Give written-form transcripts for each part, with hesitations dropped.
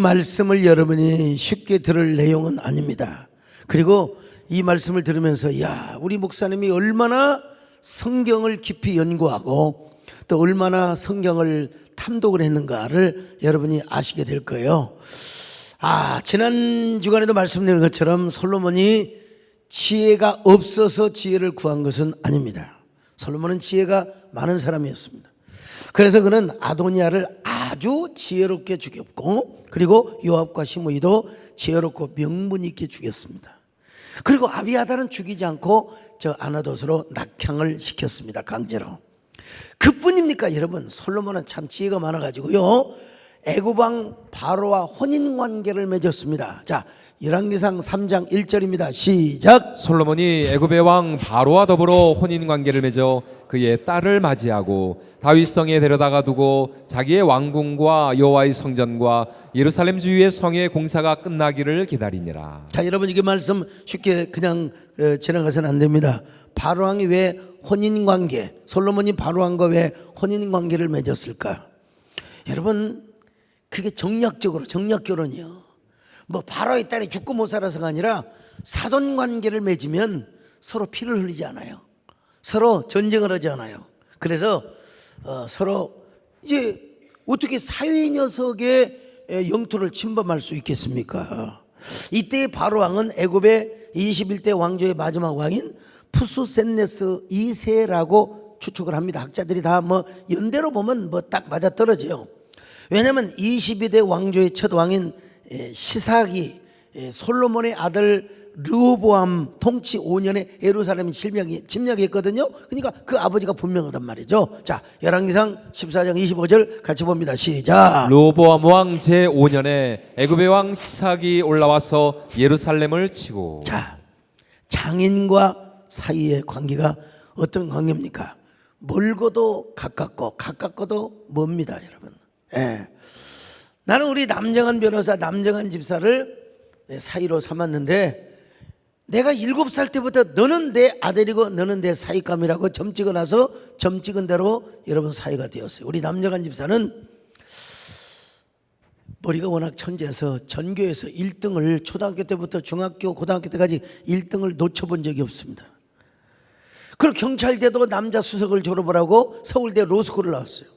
말씀을 여러분이 쉽게 들을 내용은 아닙니다. 그리고 이 말씀을 들으면서 야, 우리 목사님이 얼마나 성경을 깊이 연구하고 또 얼마나 성경을 탐독을 했는가를 여러분이 아시게 될 거예요. 지난 주간에도 말씀드린 것처럼 솔로몬이 지혜가 없어서 지혜를 구한 것은 아닙니다. 솔로몬은 지혜가 많은 사람이었습니다. 그래서 그는 아도니아를 아주 지혜롭게 죽였고, 그리고 요압과 시므이도 지혜롭고 명분 있게 죽였습니다. 그리고 아비아달은 죽이지 않고 저 아나돗으로 낙향을 시켰습니다. 강제로. 그뿐입니까 여러분? 솔로몬은 참 지혜가 많아가지고요, 애굽 왕 바로와 혼인관계를 맺었습니다. 자, 열왕기상 3장 1절입니다. 시작. 솔로몬이 애굽의 왕 바로와 더불어 혼인관계를 맺어 그의 딸을 맞이하고 다윗성에 데려다가 두고 자기의 왕궁과 여호와의 성전과 예루살렘 주위의 성의 공사가 끝나기를 기다리니라. 자, 여러분 이게 말씀 쉽게 그냥 지나가서는 안 됩니다. 바로 왕이 왜 혼인관계, 솔로몬이 바로 왕과 왜 혼인관계를 맺었을까? 여러분, 그게 정략결혼이요. 뭐 바로의 딸이 죽고 못 살아서가 아니라 사돈관계를 맺으면 서로 피를 흘리지 않아요. 서로 전쟁을 하지 않아요. 그래서 서로 이제 어떻게 사위 녀석의 영토를 침범할 수 있겠습니까? 이때의 바로 왕은 애굽의 21대 왕조의 마지막 왕인 푸수셋네스 2세라고 추측을 합니다. 학자들이 다 뭐 연대로 보면 뭐 딱 맞아떨어져요. 왜냐하면 22대 왕조의 첫 왕인 시삭이 솔로몬의 아들 르호보암 통치 5년에 예루살렘 침략했거든요. 그러니까 그 아버지가 분명하단 말이죠. 자, 열왕기상 14장 25절 같이 봅니다. 시작. 르호보암 왕 제5년에 애굽의 왕 시삭이 올라와서 예루살렘을 치고. 자, 장인과 사이의 관계가 어떤 관계입니까? 멀고도 가깝고 가깝고도 멉니다, 여러분. 나는 우리 남정한 변호사, 남정한 집사를 내 사이로 삼았는데, 내가 7살 때부터 너는 내 아들이고 너는 내 사이감이라고 점 찍어놔서 점 찍은 대로 여러분 사이가 되었어요. 우리 남정한 집사는 머리가 워낙 천재여서 전교에서 1등을 초등학교 때부터 중학교, 고등학교 때까지 1등을 놓쳐본 적이 없습니다. 그리고 경찰대도 남자 수석을 졸업을 하고 서울대 로스쿨을 나왔어요.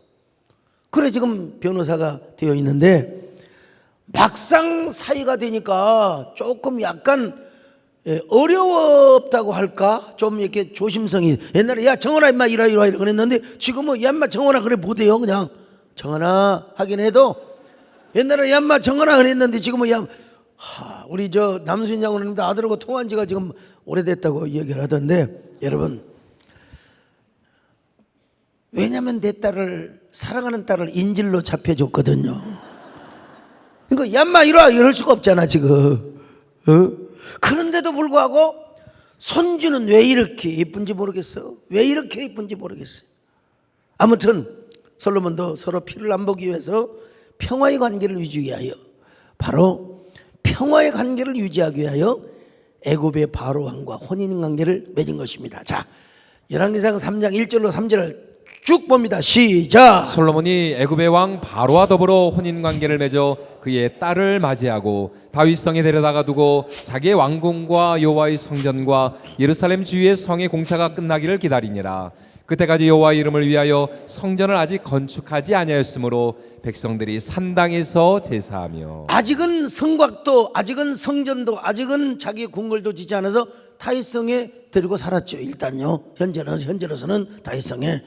그래 지금 변호사가 되어 있는데, 막상 사이가 되니까 조금 약간 어려웠다고 할까? 좀 이렇게 조심성이, 옛날에 야 정원아 임마 이라 그랬는데 지금은 야 임마 정원아 그래 못해요. 그냥 정원아 하긴 해도 옛날에 야 임마 정원아 그랬는데 지금은 야 우리 저 남수인 장로님도 아들하고 통화한 지가 지금 오래됐다고 얘기를 하던데, 여러분, 왜냐면 내 딸을, 사랑하는 딸을 인질로 잡혀줬거든요. 그러니까 얌마 이럴 수가 없잖아 지금. 그런데도 불구하고 손주는 왜 이렇게 예쁜지 모르겠어. 왜 이렇게 예쁜지 모르겠어요. 아무튼 솔로몬도 서로 피를 안 보기 위해서 평화의 관계를 유지하기 위하여, 바로 평화의 관계를 유지하기 위하여 애굽의 바로 왕과 혼인 관계를 맺은 것입니다. 자, 열왕기상 3장 1절로 3절을 쭉 봅니다. 시작. 솔로몬이 애굽의 왕 바로와 더불어 혼인관계를 맺어 그의 딸을 맞이하고 다윗성에 데려다가 두고 자기의 왕궁과 여호와의 성전과 예루살렘 주위의 성의 공사가 끝나기를 기다리니라. 그때까지 여호와 이름을 위하여 성전을 아직 건축하지 아니하였으므로 백성들이 산당에서 제사하며. 아직은 성곽도, 아직은 성전도, 아직은 자기 궁궐도 짓지 않아서 다윗성에 데리고 살았죠. 일단요. 현재로서는 다윗성에.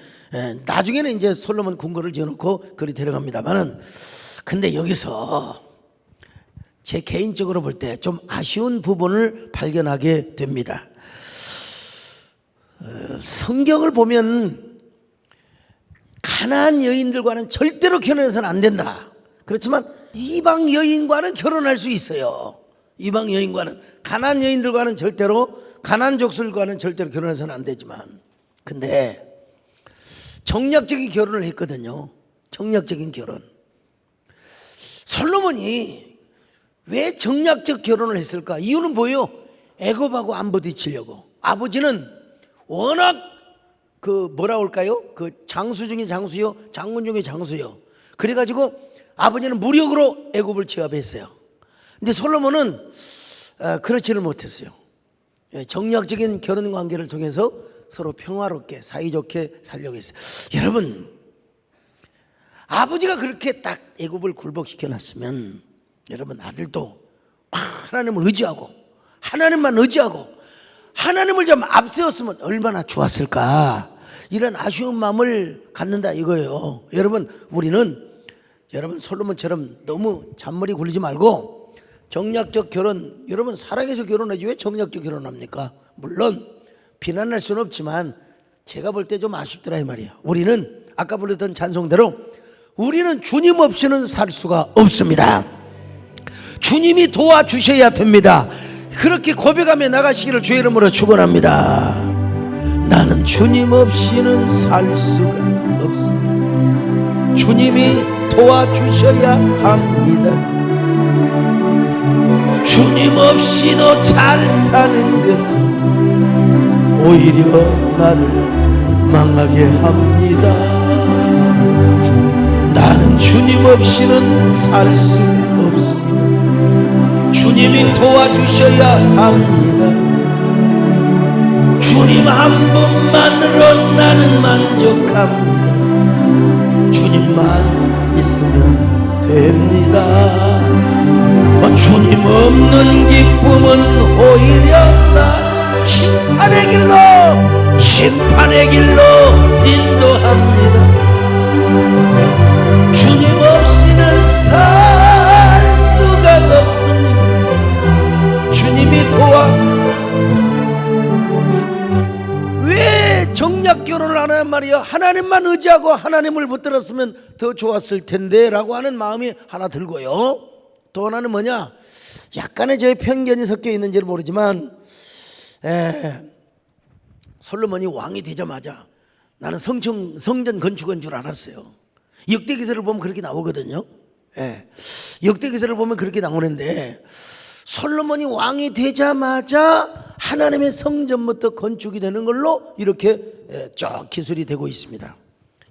나중에는 이제 솔로몬 궁궐을 지어놓고 그리 데려갑니다만은, 근데 여기서 제 개인적으로 볼 때 좀 아쉬운 부분을 발견하게 됩니다. 성경을 보면 가나안 여인들과는 절대로 결혼해서는 안 된다. 그렇지만 이방 여인과는 결혼할 수 있어요. 이방 여인과는, 가나안 여인들과는 절대로, 가나안 족술과는 절대로 결혼해서는 안 되지만, 근데 정략적인 결혼을 했거든요. 정략적인 결혼. 솔로몬이 왜 정략적 결혼을 했을까? 이유는 뭐예요? 애굽하고 안 부딪히려고. 아버지는 워낙 그 뭐라 할까요? 그 장수 중에 장수요, 장군 중에 장수요. 그래가지고 아버지는 무력으로 애굽을 제압했어요. 근데 솔로몬은 그렇지를 못했어요. 정략적인 결혼 관계를 통해서 서로 평화롭게 사이좋게 살려고 했어요. 여러분, 아버지가 그렇게 딱 애굽을 굴복시켜 놨으면 여러분, 아들도 하나님을 의지하고 하나님만 의지하고 하나님을 좀 앞세웠으면 얼마나 좋았을까, 이런 아쉬운 마음을 갖는다 이거예요. 여러분, 우리는 여러분 솔로몬처럼 너무 잔머리 굴리지 말고 정략적 결혼, 여러분 사랑해서 결혼하지 왜 정략적 결혼합니까? 물론 비난할 수는 없지만 제가 볼 때 좀 아쉽더라 이 말이에요. 우리는 아까 불렀던 찬송대로 우리는 주님 없이는 살 수가 없습니다. 주님이 도와주셔야 됩니다. 그렇게 고백하며 나가시기를 주의 이름으로 축원합니다. 나는 주님 없이는 살 수가 없습니다. 주님이 도와주셔야 합니다. 주님 없이도 잘 사는 것은 오히려 나를 망하게 합니다. 나는 주님 없이는 살 수가 없습니다. 주님이 도와주셔야 합니다. 주님 한 분만으로 나는 만족합니다. 주님만 있으면 됩니다. 주님 없는 기쁨은 오히려 나 심판의 길로 인도합니다. 주님 없이는 살 수가 없습니다. 주님이 왜 정략 결혼을 안 하냔 말이야. 하나님만 의지하고 하나님을 붙들었으면 더 좋았을 텐데 라고 하는 마음이 하나 들고요. 또 하나는 뭐냐, 약간의 저의 편견이 섞여 있는지는 모르지만 솔로몬이 왕이 되자마자 나는 성전 건축한 줄 알았어요. 역대기서를 보면 그렇게 나오거든요. 역대기서를 보면 그렇게 나오는데 솔로몬이 왕이 되자마자 하나님의 성전부터 건축이 되는 걸로 이렇게 쭉 기술이 되고 있습니다.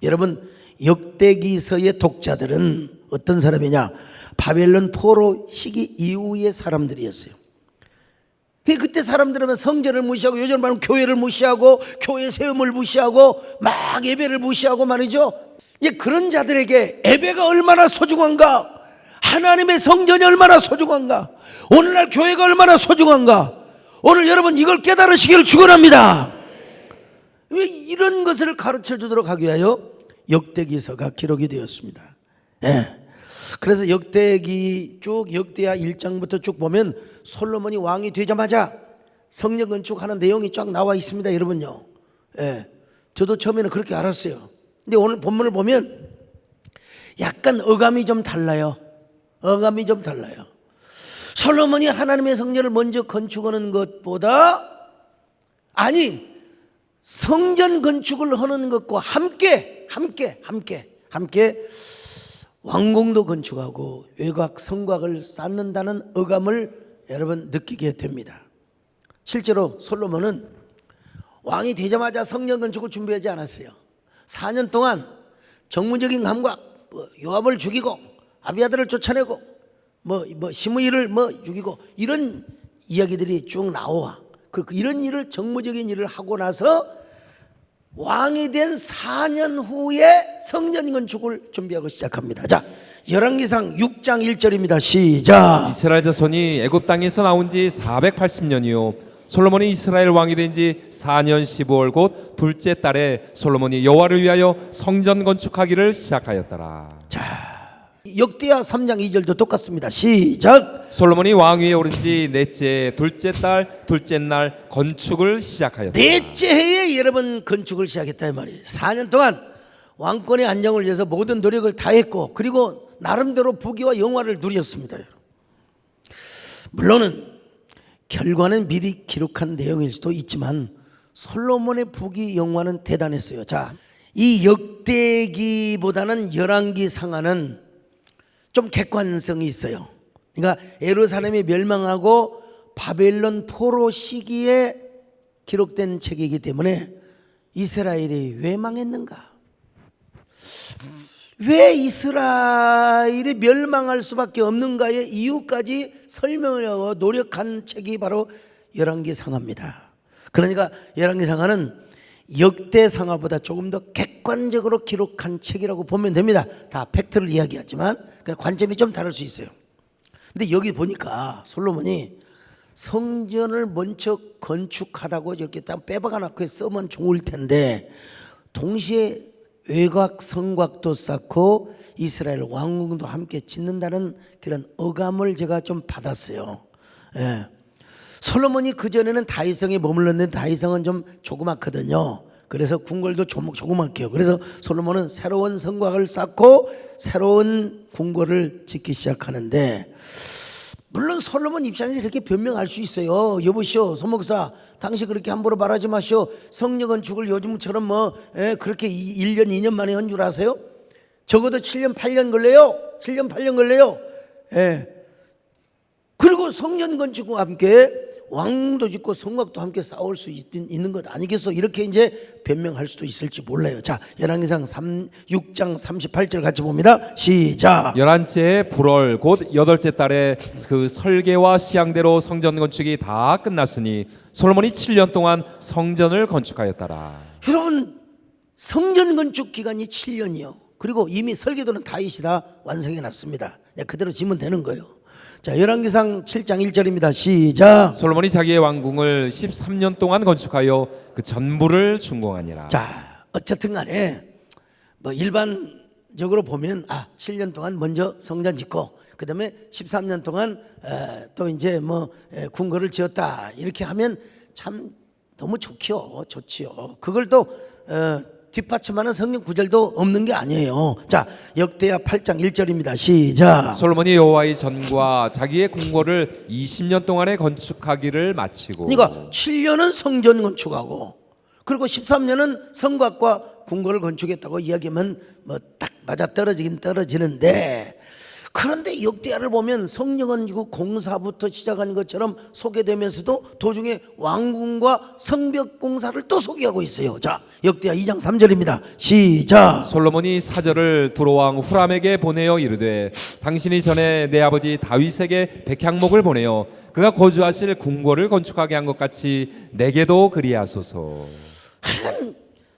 여러분, 역대기서의 독자들은 어떤 사람이냐, 바벨론 포로 시기 이후의 사람들이었어요. 그때 사람들은 성전을 무시하고, 요즘 말하면 교회를 무시하고, 교회 세움을 무시하고, 막 예배를 무시하고 말이죠. 그런 자들에게 예배가 얼마나 소중한가, 하나님의 성전이 얼마나 소중한가, 오늘날 교회가 얼마나 소중한가, 오늘 여러분 이걸 깨달으시기를 축원합니다. 왜 이런 것을 가르쳐 주도록 하기 위하여 역대기서가 기록이 되었습니다. 그래서 역대기 쭉 역대하 1장부터 쭉 보면 솔로몬이 왕이 되자마자 성전 건축하는 내용이 쫙 나와 있습니다. 여러분요. 저도 처음에는 그렇게 알았어요. 근데 오늘 본문을 보면 약간 어감이 좀 달라요. 어감이 좀 달라요. 솔로몬이 하나님의 성전을 먼저 건축하는 것보다, 아니, 성전 건축을 하는 것과 함께 왕궁도 건축하고 외곽 성곽을 쌓는다는 어감을 여러분 느끼게 됩니다. 실제로 솔로몬은 왕이 되자마자 성전 건축을 준비하지 않았어요. 4년 동안 정무적인 감각, 요압을 죽이고 아비아들을 쫓아내고 시므이를 죽이고 이런 이야기들이 쭉 나와. 이런 일을, 정무적인 일을 하고 나서 왕이 된 4년 후에 성전 건축을 준비하고 시작합니다. 자, 열왕기상 6장 1절입니다. 시작. 이스라엘 자손이 애굽 땅에서 나온 지 480년이요 솔로몬이 이스라엘 왕이 된 지 4년 15월 곧 둘째 달에 솔로몬이 여호와를 위하여 성전 건축하기를 시작하였더라. 자, 역대하 3장 2절도 똑같습니다. 시작. 솔로몬이 왕위에 오른 지 넷째 둘째 달 둘째 날 건축을 시작하였다. 넷째 해에 여러분 건축을 시작했다 이 말이에요. 4년 동안 왕권의 안정을 위해서 모든 노력을 다했고, 그리고 나름대로 부귀와 영화를 누렸습니다. 물론은 결과는 미리 기록한 내용일 수도 있지만 솔로몬의 부귀 영화는 대단했어요. 자, 이 역대기보다는 열왕기 상하는 좀 객관성이 있어요. 그러니까 예루살렘이 멸망하고 바벨론 포로 시기에 기록된 책이기 때문에 이스라엘이 왜 망했는가, 왜 이스라엘이 멸망할 수밖에 없는가의 이유까지 설명을 하고 노력한 책이 바로 열왕기상하입니다. 그러니까 열왕기상하는 역대상하보다 조금 더 객관적으로 기록한 책이라고 보면 됩니다. 다 팩트를 이야기하지만 관점이 좀 다를 수 있어요. 근데 여기 보니까 솔로몬이 성전을 먼저 건축하다고 이렇게 딱 빼박아 놓고 쓰면 좋을 텐데 동시에 외곽 성곽도 쌓고 이스라엘 왕궁도 함께 짓는다는 그런 어감을 제가 좀 받았어요. 예. 솔로몬이 그전에는 다윗성에 머물렀는데 다윗성은 좀 조그맣거든요. 그래서 궁궐도 조그맣게요. 그래서 솔로몬은 새로운 성곽을 쌓고 새로운 궁궐을 짓기 시작하는데, 물론 솔로몬 입장에서 이렇게 변명할 수 있어요. 여보시오, 소목사, 당시 그렇게 함부로 말하지 마시오. 성령 건축을 요즘처럼 그렇게 1년 2년 만에 한 줄 아세요? 적어도 7년 8년 걸려요. 7년 8년 걸려요. 예. 그리고 성전 건축과 함께 왕도 짓고 성곽도 함께 쌓을 수 있는 것 아니겠어? 이렇게 이제 변명할 수도 있을지 몰라요. 자, 열왕기상 6장 38절 같이 봅니다. 시작. 11째 불월 곧 8째 달에 그 설계와 시향대로 성전 건축이 다 끝났으니 솔로몬이 7년 동안 성전을 건축하였더라. 여러분, 성전 건축 기간이 7년이요. 그리고 이미 설계도는 다윗이 다 완성해 놨습니다. 그대로 지면 되는 거예요. 자, 열왕기상 7장 1절입니다. 시작. 솔로몬이 자기의 왕궁을 13년 동안 건축하여 그 전부를 준공하니라. 자, 어쨌든 간에 뭐 일반적으로 보면 7년 동안 먼저 성전 짓고 그다음에 13년 동안 또 이제 궁궐을 지었다 이렇게 하면 참 너무 좋지요. 그걸 또 뒷받침하는 성경 구절도 없는 게 아니에요. 자, 역대하 8장 1절입니다. 시작. 솔로몬이 여호와의 전과 자기의 궁궐을 20년 동안에 건축하기를 마치고. 그러니까 7년은 성전 건축하고 그리고 13년은 성곽과 궁궐을 건축했다고 이야기하면 딱 맞아 떨어지긴 떨어지는데, 그런데 역대하를 보면 성전 공사부터 시작한 것처럼 소개되면서도 도중에 왕궁과 성벽 공사를 또 소개하고 있어요. 자, 역대하 2장 3절입니다. 시작. 솔로몬이 사절을 두로왕 후람에게 보내어 이르되 당신이 전에 내 아버지 다윗에게 백향목을 보내어 그가 거주하실 궁궐을 건축하게 한 것 같이 내게도 그리하소서.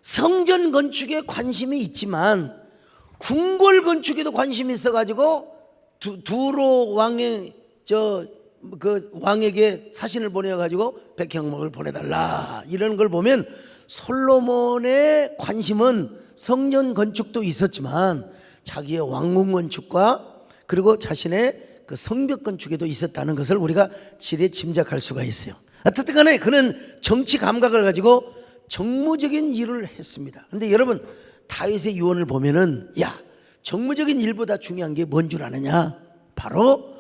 성전 건축에 관심이 있지만 궁궐 건축에도 관심이 있어가지고 두로 왕의 왕에게 사신을 보내가지고 백향목을 보내달라 이런 걸 보면 솔로몬의 관심은 성전 건축도 있었지만 자기의 왕궁 건축과 그리고 자신의 그 성벽 건축에도 있었다는 것을 우리가 지레 짐작할 수가 있어요. 어쨌든 간에 그는 정치 감각을 가지고 정무적인 일을 했습니다. 근데 여러분, 다윗의 유언을 보면은 정무적인 일보다 중요한 게 뭔 줄 아느냐? 바로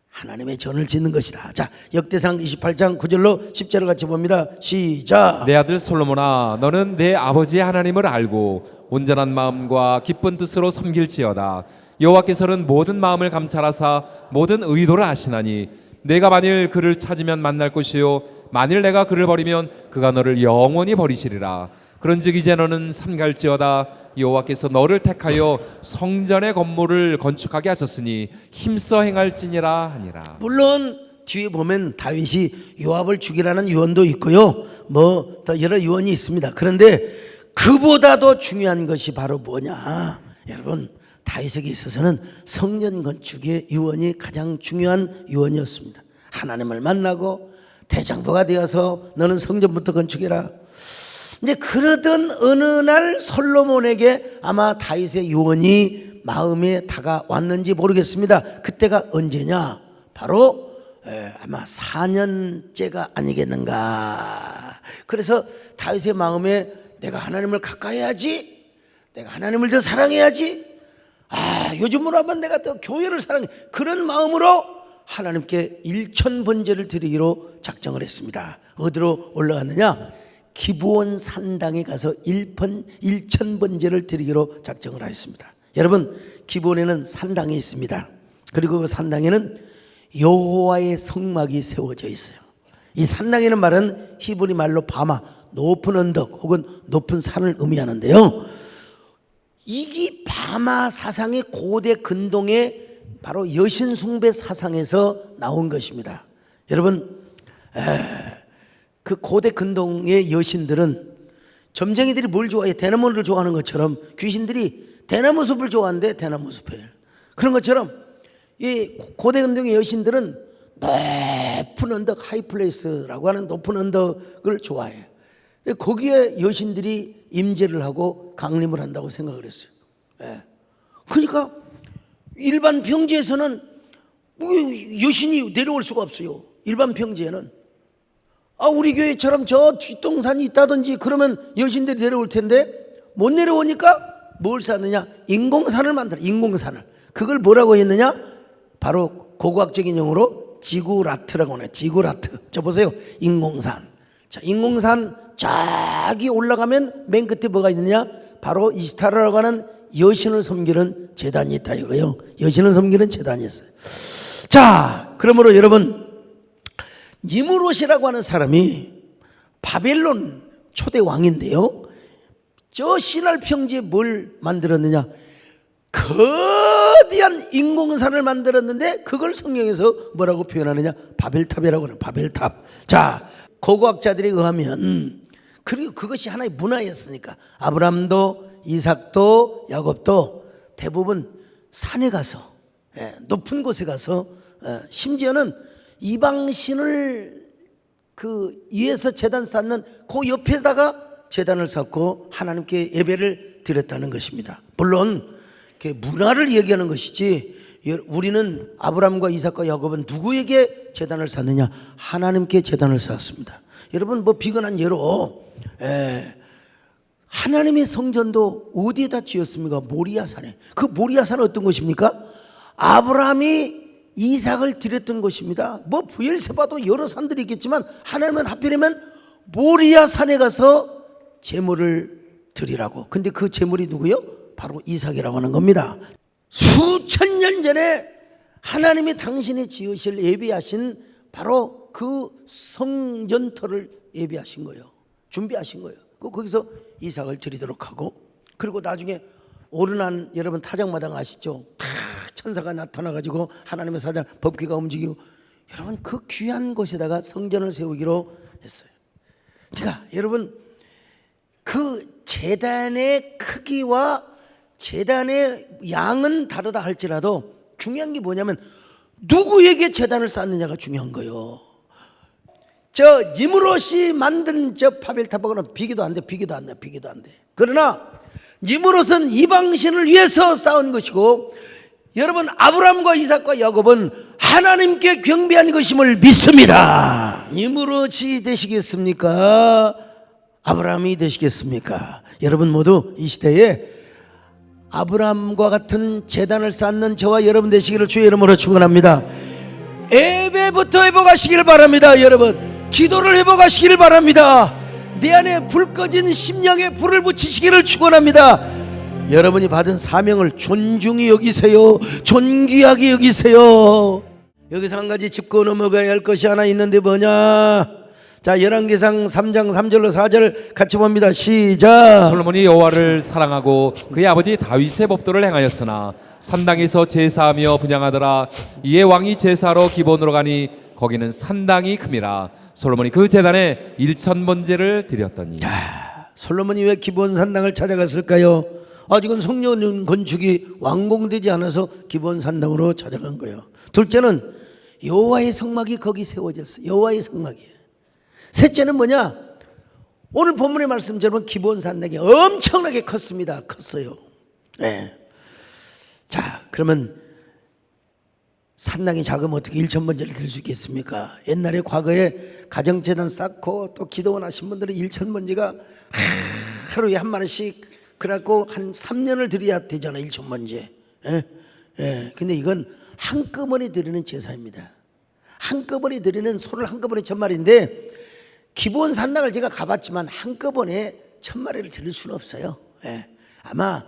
하나님의 전을 짓는 것이다. 자, 역대상 28장 9절로 10절을 같이 봅니다. 시작. 내 아들 솔로몬아, 너는 내 아버지의 하나님을 알고 온전한 마음과 기쁜 뜻으로 섬길지어다. 여호와께서는 모든 마음을 감찰하사 모든 의도를 아시나니 내가 만일 그를 찾으면 만날 것이요 만일 내가 그를 버리면 그가 너를 영원히 버리시리라. 그런즉 이제 너는 삼갈지어다. 여호와께서 너를 택하여 성전의 건물을 건축하게 하셨으니 힘써 행할지니라 하니라. 물론 뒤에 보면 다윗이 요압을 죽이라는 유언도 있고요, 더 여러 유언이 있습니다. 그런데 그보다도 중요한 것이 바로 뭐냐? 여러분, 다윗에게 있어서는 성전 건축의 유언이 가장 중요한 유언이었습니다. 하나님을 만나고 대장부가 되어서 너는 성전부터 건축해라. 이제 그러던 어느 날 솔로몬에게 아마 다윗의 유언이 마음에 다가왔는지 모르겠습니다. 그때가 언제냐? 바로 아마 4년째가 아니겠는가. 그래서 다윗의 마음에 내가 하나님을 가까이 해야지, 내가 하나님을 더 사랑해야지, 요즘으로 하면 내가 더 교회를 사랑해, 그런 마음으로 하나님께 1000번제를 드리기로 작정을 했습니다. 어디로 올라갔느냐? 기브온 산당에 가서 1000번제를 드리기로 작정을 하였습니다. 여러분, 기브온에는 산당이 있습니다. 그리고 그 산당에는 여호와의 성막이 세워져 있어요. 이 산당이라는 말은 히브리 말로 바마, 높은 언덕 혹은 높은 산을 의미하는데요, 이기 바마 사상의 고대 근동의 바로 여신 숭배 사상에서 나온 것입니다. 여러분, 그 고대 근동의 여신들은 점쟁이들이 뭘 좋아해? 대나무를 좋아하는 것처럼 귀신들이 대나무 숲을 좋아하는데 대나무 숲이에요. 그런 것처럼 이 고대 근동의 여신들은 높은 언덕, 하이플레이스라고 하는 높은 언덕을 좋아해요. 거기에 여신들이 임재를 하고 강림을 한다고 생각을 했어요. 그러니까 일반 평지에서는 여신이 내려올 수가 없어요. 일반 평지에는. 우리 교회처럼 저 뒷동산이 있다든지 그러면 여신들이 내려올 텐데 못 내려오니까 뭘 쌓느냐? 인공산을 만들어. 인공산을. 그걸 뭐라고 했느냐? 바로 고고학적인 용어로 지구라트라고 하네요. 지구라트. 자 보세요. 인공산. 자, 인공산 저기 올라가면 맨 끝에 뭐가 있느냐? 바로 이스타라라고 하는 여신을 섬기는 제단이 있다 이거요. 여신을 섬기는 제단이 있어요. 자, 그러므로 여러분, 니무롯이라고 하는 사람이 바벨론 초대 왕인데요. 저 시날 평지에 뭘 만들었느냐? 거대한 인공산을 만들었는데 그걸 성경에서 뭐라고 표현하느냐? 바벨탑이라고 하는 바벨탑. 자, 고고학자들에 의하면 그리고 그것이 하나의 문화였으니까 아브람도 이삭도 야곱도 대부분 산에 가서 높은 곳에 가서 심지어는 이방신을 그 위에서 제단 쌓는 그 옆에다가 제단을 쌓고 하나님께 예배를 드렸다는 것입니다. 물론 문화를 얘기하는 것이지 우리는 아브람과 이삭과 야곱은 누구에게 제단을 쌓느냐? 하나님께 제단을 쌓았습니다. 여러분 뭐 비근한 예로 하나님의 성전도 어디에다 지었습니까? 모리아산에. 그 모리아산은 어떤 곳입니까? 아브라함이 이삭을 드렸던 곳입니다. 뭐 부엘세바도 여러 산들이 있겠지만 하나님은 하필이면 모리아산에 가서 제물을 드리라고. 근데 그 제물이 누구요? 바로 이삭이라고 하는 겁니다. 수천 년 전에 하나님이 당신이 지으실 예비하신 바로 그 성전터를 예비하신 거예요. 준비하신 거예요. 거기서 이삭을 드리도록 하고, 그리고 나중에 오르난 여러분 타작마당 아시죠? 천사가 나타나가지고 하나님의 사장 법궤가 움직이고, 여러분 그 귀한 곳에다가 성전을 세우기로 했어요. 그러니까 여러분 그 제단의 크기와 제단의 양은 다르다 할지라도 중요한 게 뭐냐면 누구에게 제단을 쌓느냐가 중요한 거예요. 저 니무롯이 만든 저 바벨탑하고는 비교도 안 돼. 그러나 니무롯은 이방신을 위해서 쌓은 것이고, 여러분 아브람과 이삭과 야곱은 하나님께 경배한 것임을 믿습니다. 니무롯이 되시겠습니까? 아브라함이 되시겠습니까? 여러분 모두 이 시대에 아브라함과 같은 제단을 쌓는 저와 여러분 되시기를 주의 이름으로 축원합니다. 예배부터 회복하시기를 바랍니다. 여러분 기도를 회복하시기를 바랍니다. 내 안에 불 꺼진 심령에 불을 붙이시기를 축원합니다. 여러분이 받은 사명을 존중히 여기세요. 존귀하게 여기세요. 여기서 한 가지 짚고 넘어가야 할 것이 하나 있는데 뭐냐? 자, 열왕기상 3장 3절로 4절 같이 봅니다. 시작. 솔로몬이 여호와를 사랑하고 그의 아버지 다윗의 법도를 행하였으나 산당에서 제사하며 분향하더라. 이에 왕이 제사로 기본으로 가니 거기는 산당이 큼이라. 솔로몬이 그 제단에 1,000번제를 드렸더니. 자, 솔로몬이 왜 기본 산당을 찾아갔을까요? 아직은 성전 건축이 완공되지 않아서 기본 산당으로 찾아간 거예요. 둘째는 여호와의 성막이 거기 세워졌어요. 여호와의 성막이. 셋째는 뭐냐? 오늘 본문의 말씀처럼 기본 산당이 엄청나게 컸습니다. 컸어요. 네. 자, 그러면 산당이 작으면 어떻게 1,000번제를 드릴 수 있겠습니까? 옛날에 과거에 가정재단 쌓고 또 기도원 하신 분들은 1,000번제가 하루에 한 마리씩 그래갖고 한 3년을 드려야 되잖아요. 1,000번제. 근데 이건 한꺼번에 드리는 제사입니다. 한꺼번에 드리는 소를 한꺼번에 1,000마리인데 기본 산당을 제가 가봤지만 한꺼번에 1,000마리를 드릴 수는 없어요. 아마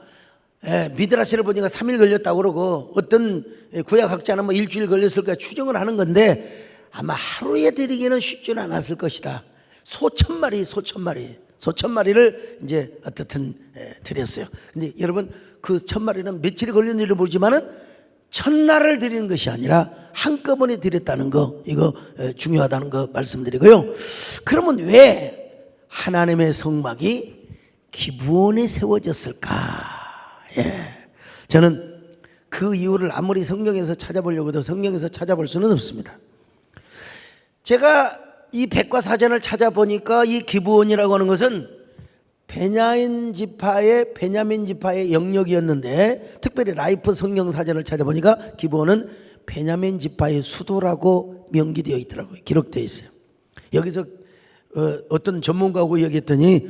미드라시를 보니까 3일 걸렸다고 그러고 어떤 구약학자는 뭐 일주일 걸렸을까 추정을 하는 건데 아마 하루에 드리기는 쉽지는 않았을 것이다. 소 1,000마리 소 1000마리를 이제 어떻든 드렸어요. 근데 여러분 그 1000마리는 며칠이 걸렸는지를 모르지만은 첫날을 드리는 것이 아니라 한꺼번에 드렸다는 거, 이거 중요하다는 거 말씀드리고요. 그러면 왜 하나님의 성막이 기브온에 세워졌을까? 저는 그 이유를 아무리 성경에서 찾아보려고 해도 성경에서 찾아볼 수는 없습니다. 제가 이 백과사전을 찾아보니까 이 기브온이라고 하는 것은 베냐민 지파의 영역이었는데, 특별히 라이프 성경 사전을 찾아보니까 기브온은 베냐민 지파의 수도라고 명기되어 있더라고요. 기록되어 있어요. 여기서 어떤 전문가하고 얘기했더니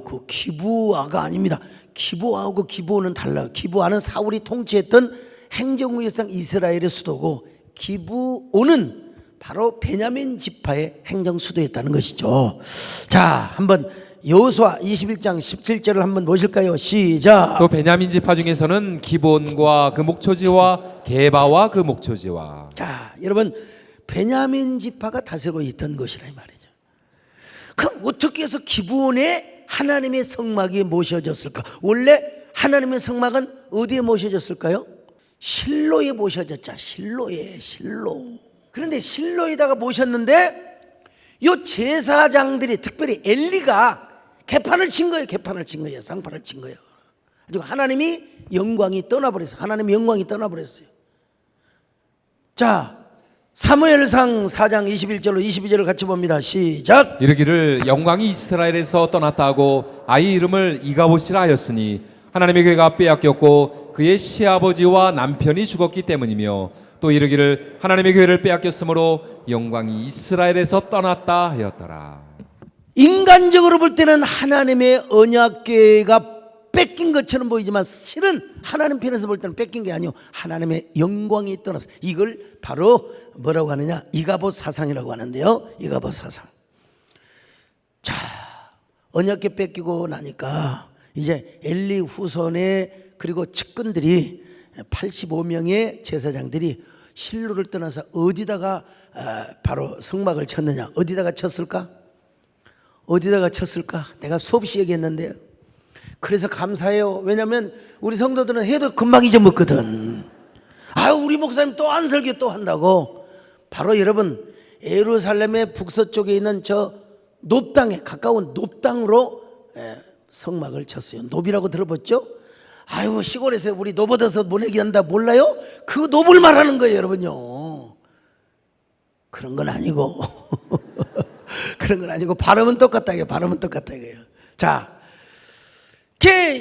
그 기브아가 아닙니다. 기브아하고 기브온은 달라요. 기브아는 사울이 통치했던 행정구역상 이스라엘의 수도고, 기브온은 바로 베냐민 지파의 행정 수도였다는 것이죠. 자, 한번 여호수아 21장 17절을 한번 보실까요? 시작. 또 베냐민 지파 중에서는 기브온과 그 목초지와 게바와 그 목초지와. 자, 여러분 베냐민 지파가 다스리고 있던 것이라 이 말이죠. 그럼 어떻게 해서 기브온에 하나님의 성막이 모셔졌을까? 원래 하나님의 성막은 어디에 모셔졌을까요? 실로에 모셔졌자. 실로에, 실로. 그런데 실로에다가 모셨는데 이 제사장들이, 특별히 엘리가 개판을 친 거예요. 개판을 친 거예요. 쌍판을 친 거예요. 그리고 하나님이 영광이 떠나버렸어요. 하나님의 영광이 떠나버렸어요. 자, 사무엘상 4장 21절로 22절을 같이 봅니다. 시작. 이르기를 영광이 이스라엘에서 떠났다 하고 아이 이름을 이가봇이라 하였으니 하나님의 교회가 빼앗겼고 그의 시아버지와 남편이 죽었기 때문이며, 또 이르기를 하나님의 교회를 빼앗겼으므로 영광이 이스라엘에서 떠났다 하였더라. 인간적으로 볼 때는 하나님의 언약궤가 뺏긴 것처럼 보이지만 실은 하나님 편에서 볼 때는 뺏긴 게 아니요, 하나님의 영광이 떠났어요. 이걸 바로 뭐라고 하느냐, 이가봇 사상이라고 하는데요. 이가봇 사상. 자, 언약궤 뺏기고 나니까 이제 엘리 후손의 그리고 측근들이 85명의 제사장들이 실로를 떠나서 어디다가 바로 성막을 쳤느냐. 어디다가 쳤을까? 어디다가 쳤을까? 내가 수없이 얘기했는데요. 그래서 감사해요. 왜냐하면 우리 성도들은 해도 금방 잊어먹거든. 우리 목사님 또 안 설교 또 한다고. 바로 여러분 예루살렘의 북서쪽에 있는 저 놋땅에 가까운 놋땅으로 성막을 쳤어요. 놋이라고 들어봤죠? 시골에서 우리 노 얻어서 모내기 한다 몰라요? 그 노을 말하는 거예요, 여러분요. 그런 건 아니고 그런 건 아니고 발음은 똑같다 이거예요. 발음은 똑같다 이거예요. 자,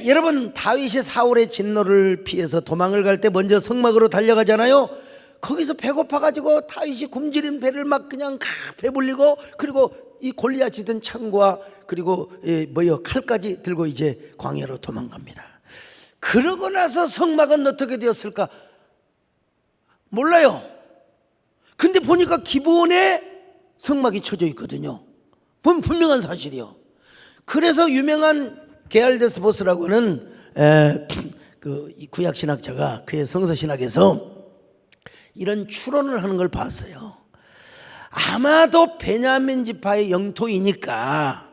여러분 다윗이 사울의 진노를 피해서 도망을 갈 때 먼저 성막으로 달려가잖아요. 거기서 배고파가지고 다윗이 굶주린 배를 막 그냥 배불리고, 그리고 이 골리앗이 든 창과 그리고 칼까지 들고 이제 광야로 도망갑니다. 그러고 나서 성막은 어떻게 되었을까? 몰라요. 근데 보니까 기브온에 성막이 쳐져 있거든요. 분명한 사실이요. 그래서 유명한 게알데스보스라고 하는 그 구약 신학자가 그의 성서 신학에서 이런 추론을 하는 걸 봤어요. 아마도 베냐민 지파의 영토이니까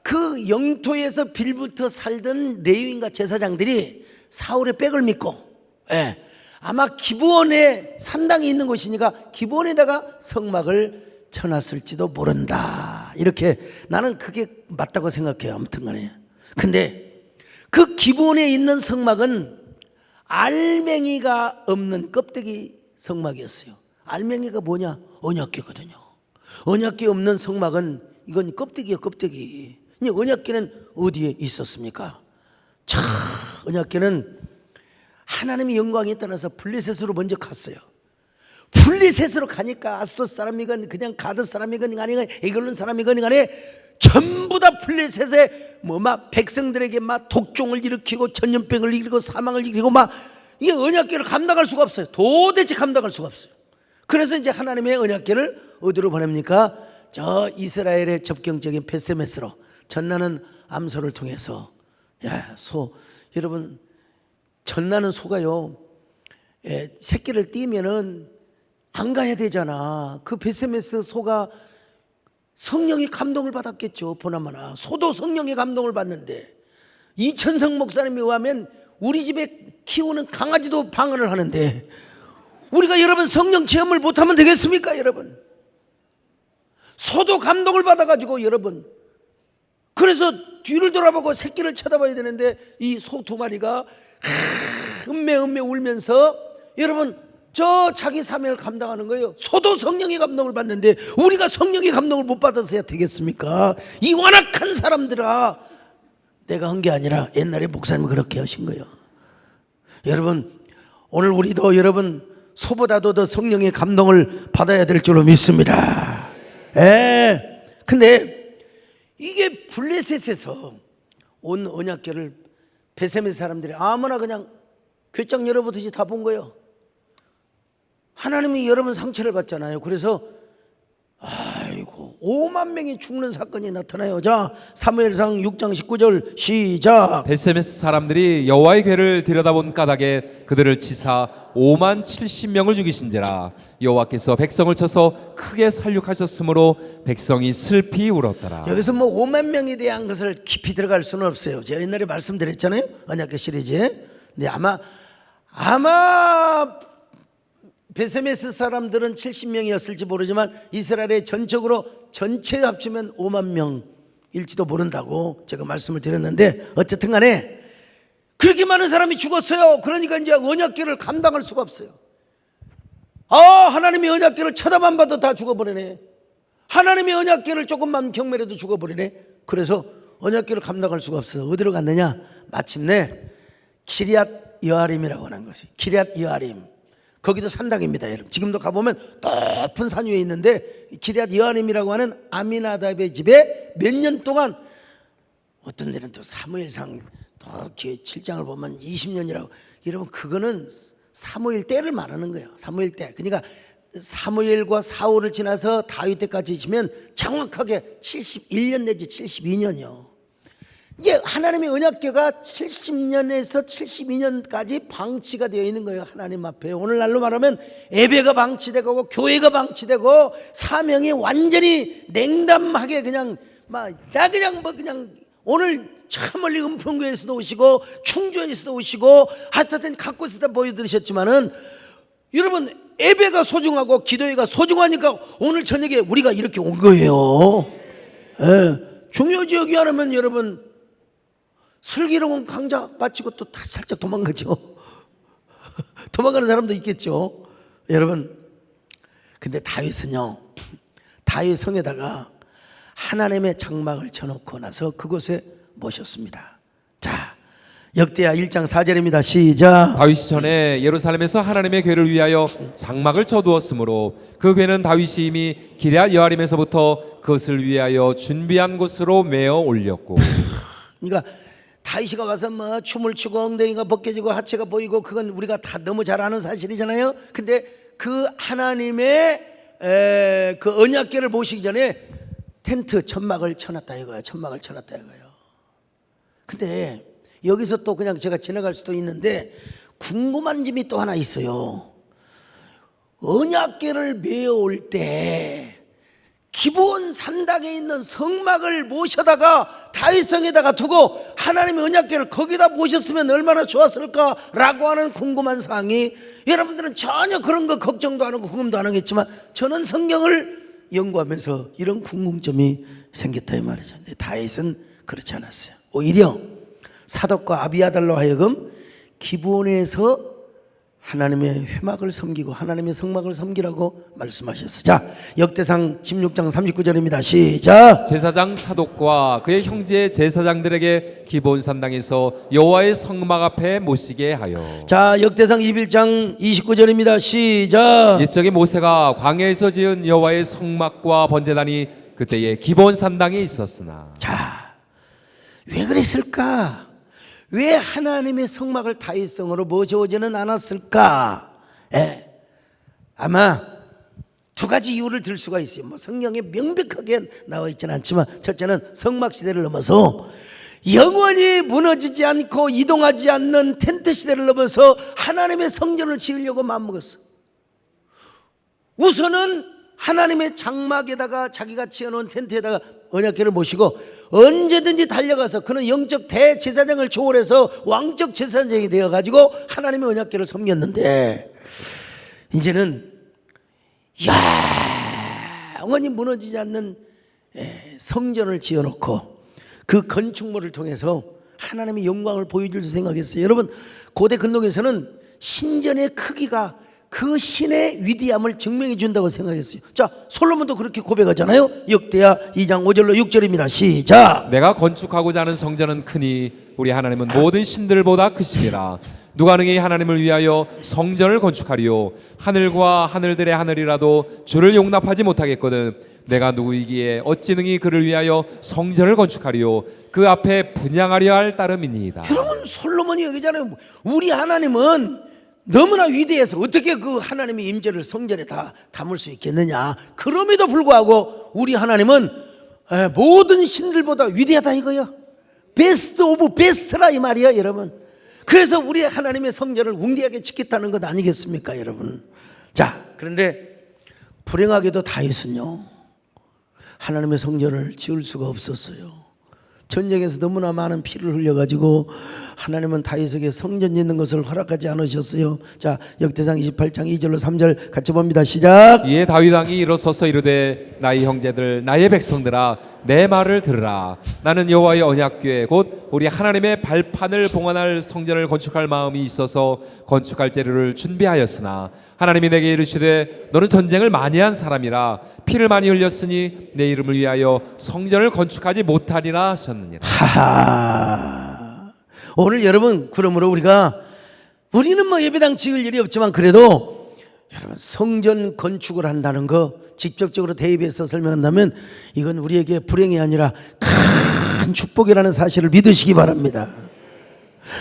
그 영토에서 빌부터 살던 레위인과 제사장들이 사울의 백을 믿고, 아마 기브온에 산당이 있는 곳이니까 기브온에다가 성막을 쳐놨을지도 모른다. 이렇게 나는 그게 맞다고 생각해요. 아무튼 간에. 근데 그 기브온에 있는 성막은 알맹이가 없는 껍데기 성막이었어요. 알맹이가 뭐냐? 언약궤거든요. 언약궤 없는 성막은 이건 껍데기예요, 껍데기. 근데 언약궤는 어디에 있었습니까? 언약궤는 하나님의 영광에 따라서 블레셋으로 먼저 갔어요. 블레셋으로 가니까 아스돗 사람이건 그냥 가드 사람이건 아니건 에글론 사람이건 간에 전부 다 블레셋에 백성들에게 독종을 일으키고 전염병을 일으키고 사망을 일으키고 이 언약궤를 감당할 수가 없어요. 도대체 감당할 수가 없어요. 그래서 이제 하나님의 언약궤를 어디로 보냅니까? 저 이스라엘의 접경적인 베세메스로, 전나는 암소를 통해서. 여러분 전나는 소가요, 새끼를 띄면은 안 가야 되잖아. 그 베세메스 소가 성령의 감동을 받았겠죠. 보나마나 소도 성령의 감동을 받는데, 이천성 목사님에 의하면 우리 집에 키우는 강아지도 방언을 하는데 우리가 여러분 성령 체험을 못하면 되겠습니까? 여러분, 소도 감동을 받아가지고 여러분, 그래서 뒤를 돌아보고 새끼를 쳐다봐야 되는데 이 소 두 마리가 음매 울면서 여러분 저 자기 사명을 감당하는 거예요. 소도 성령의 감동을 받는데 우리가 성령의 감동을 못 받았어야 되겠습니까? 이 완악한 사람들아, 내가 한 게 아니라 옛날에 목사님이 그렇게 하신 거예요. 여러분, 오늘 우리도 여러분 소보다도 더 성령의 감동을 받아야 될 줄로 믿습니다. 근데 이게 블레셋에서 온 언약궤를 베세메 사람들이 아무나 그냥 궤장 열어보듯이 다 본 거예요. 하나님이 여러분 상처를 받잖아요. 그래서 아이고 5만 명이 죽는 사건이 나타나요. 자, 사무엘상 6장 19절 시작. 베세메스 사람들이 여호와의 궤를 들여다본 까닭에 그들을 치사 5만 70명을 죽이신지라. 여호와께서 백성을 쳐서 크게 살육하셨으므로 백성이 슬피 울었더라. 여기서 뭐 5만 명에 대한 것을 깊이 들어갈 수는 없어요. 제가 옛날에 말씀드렸잖아요, 언약궤 시리즈에. 근데 아마 베세메스 사람들은 70명이었을지 모르지만 이스라엘의 전체 합치면 5만 명일지도 모른다고 제가 말씀을 드렸는데, 어쨌든 간에 그렇게 많은 사람이 죽었어요. 그러니까 이제 언약궤를 감당할 수가 없어요. 하나님의 언약궤를 쳐다만 봐도 다 죽어버리네. 하나님의 언약궤를 조금만 경멸해도 죽어버리네. 그래서 언약궤를 감당할 수가 없어요. 어디로 갔느냐? 마침내 기럇 여아림이라고 하는 것이, 기럇 여아림, 거기도 산당입니다. 여러분, 지금도 가보면 높은 산 위에 있는데 기럇 여아림이라고 하는 아미나답의 집에 몇 년 동안, 어떤 데는 또 사무엘상 또 7장을 보면 20년이라고. 여러분, 그거는 사무엘 때를 말하는 거예요. 사무엘 때. 그러니까 사무엘과 사울을 지나서 다윗 때까지 치면 정확하게 71년 내지 72년이요. 이게 하나님의 언약궤가 70년에서 72년까지 방치가 되어 있는 거예요. 하나님 앞에. 오늘날로 말하면 예배가 방치되고 교회가 방치되고 사명이 완전히 냉담하게 그냥 오늘 저 멀리 은평교에서도 오시고 충주에서도 오시고 하여튼 각 곳에다 보여드리셨지만은, 여러분 예배가 소중하고 기도회가 소중하니까 오늘 저녁에 우리가 이렇게 온 거예요. 중요지 여기 하면 여러분 슬기로운 강좌 마치고 또 다시 살짝 도망가죠. 도망가는 사람도 있겠죠. 여러분, 근데 다윗은요, 다윗 성에다가 하나님의 장막을 쳐놓고 나서 그곳에 모셨습니다. 자, 역대하 1장 4절입니다. 시작. 다윗이 전에 예루살렘에서 하나님의 궤를 위하여 장막을 쳐두었으므로 그 궤는 다윗이 이미 기럇 여아림에서부터 그것을 위하여 준비한 곳으로 메어 올렸고. 그러니까 다윗이가 와서 뭐 춤을 추고 엉덩이가 벗겨지고 하체가 보이고, 그건 우리가 다 너무 잘 아는 사실이잖아요. 근데 그 하나님의 그 언약궤를 모시기 전에 텐트 천막을 쳐놨다 이거예요. 천막을 쳐놨다 이거예요. 근데 여기서 또 그냥 제가 지나갈 수도 있는데 궁금한 점이 또 하나 있어요. 언약궤를 메어올 때 기브온 산당에 있는 성막을 모셔다가 다윗성에다가 두고 하나님의 언약궤를 거기다 모셨으면 얼마나 좋았을까라고 하는 궁금한 사항이, 여러분들은 전혀 그런 거 걱정도 안 하고 궁금도 안 하겠지만 저는 성경을 연구하면서 이런 궁금점이 생겼다 이 말이죠. 근데 다윗은 그렇지 않았어요. 오히려 사독과 아비아달로 하여금 기브온에서 하나님의 회막을 섬기고 하나님의 성막을 섬기라고 말씀하셨어요. 자, 역대상 16장 39절입니다. 시작. 제사장 사독과 그의 형제 제사장들에게 기브온 산당에서 여호와의 성막 앞에 모시게 하여. 자, 역대상 21장 29절입니다. 시작. 옛적에 모세가 광야에서 지은 여호와의 성막과 번제단이 그때에 기브온 산당에 있었으나. 자, 왜 그랬을까? 왜 하나님의 성막을 다윗성으로 모셔오지는 않았을까? 아마 두 가지 이유를 들 수가 있어요. 뭐 성경에 명백하게 나와 있지는 않지만, 첫째는 성막 시대를 넘어서 영원히 무너지지 않고 이동하지 않는 텐트 시대를 넘어서 하나님의 성전을 지으려고 마음먹었어. 우선은 하나님의 장막에다가 자기가 지어놓은 텐트에다가 언약궤를 모시고 언제든지 달려가서 그는 영적 대제사장을 초월해서 왕적 제사장이 되어가지고 하나님의 언약궤를 섬겼는데, 이제는 영원히 무너지지 않는 성전을 지어놓고 그 건축물을 통해서 하나님의 영광을 보여줄 생각했어요. 여러분, 고대 근동에서는 신전의 크기가 그 신의 위대함을 증명해 준다고 생각했어요. 자, 솔로몬도 그렇게 고백하잖아요. 역대하 2장 5절로 6절입니다. 시작. 내가 건축하고자 하는 성전은 크니 우리 하나님은 모든 신들보다 크시니라. 누가 능히 하나님을 위하여 성전을 건축하리요. 하늘과 하늘들의 하늘이라도 주를 용납하지 못하겠거든. 내가 누구이기에 어찌 능히 그를 위하여 성전을 건축하리요. 그 앞에 분향하려 할 따름이니이다. 여러분, 솔로몬이 여기잖아요. 우리 하나님은 너무나 위대해서 어떻게 그 하나님의 임재를 성전에 다 담을 수 있겠느냐. 그럼에도 불구하고 우리 하나님은 모든 신들보다 위대하다 이거야. 베스트 오브 베스트라 이 말이야, 여러분. 그래서 우리 하나님의 성전을 웅대하게 지켰다는 것 아니겠습니까, 여러분? 자, 그런데 불행하게도 다윗은요, 하나님의 성전을 지을 수가 없었어요. 전쟁에서 너무나 많은 피를 흘려가지고 하나님은 다윗에게 성전 짓는 것을 허락하지 않으셨어요. 자, 역대상 28장 2절로 3절 같이 봅니다. 시작. 이에 다윗 왕이 일어서서 이르되 나의 형제들 나의 백성들아 내 말을 들으라. 나는 여호와의 언약궤 곧 우리 하나님의 발판을 봉헌할 성전을 건축할 마음이 있어서 건축할 재료를 준비하였으나 하나님이 내게 이르시되 너는 전쟁을 많이 한 사람이라 피를 많이 흘렸으니 내 이름을 위하여 성전을 건축하지 못하리라 하셨느니라. 하하. 오늘 여러분, 그러므로 우리는 뭐 예배당 지을 일이 없지만 그래도 여러분, 성전 건축을 한다는 거 직접적으로 대입해서 설명한다면 이건 우리에게 불행이 아니라 큰 축복이라는 사실을 믿으시기 바랍니다.